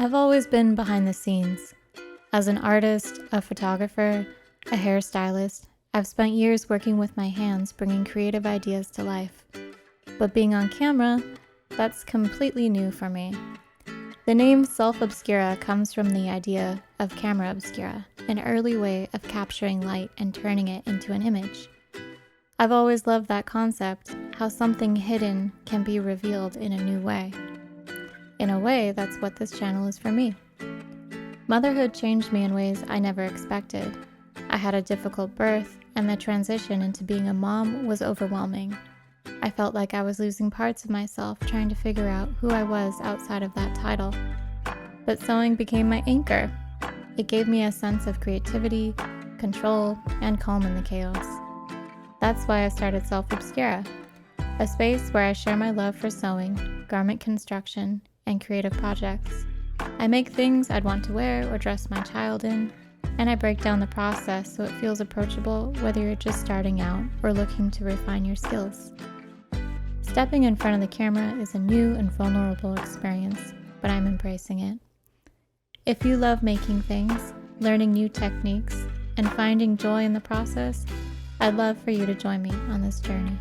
I've always been behind the scenes. As an artist, a photographer, a hairstylist, I've spent years working with my hands bringing creative ideas to life. But being on camera, that's completely new for me. The name Obscura comes from the idea of camera obscura, an early way of capturing light and turning it into an image. I've always loved that concept, how something hidden can be revealed in a new way. In a way, that's what this channel is for me. Motherhood changed me in ways I never expected. I had a difficult birth, and the transition into being a mom was overwhelming. I felt like I was losing parts of myself trying to figure out who I was outside of that title. But sewing became my anchor. It gave me a sense of creativity, control, and calm in the chaos. That's why I started Obscura, a space where I share my love for sewing, garment construction, and creative projects. I make things I'd want to wear or dress my child in, and I break down the process so it feels approachable whether you're just starting out or looking to refine your skills. Stepping in front of the camera is a new and vulnerable experience, but I'm embracing it. If you love making things, learning new techniques, and finding joy in the process, I'd love for you to join me on this journey.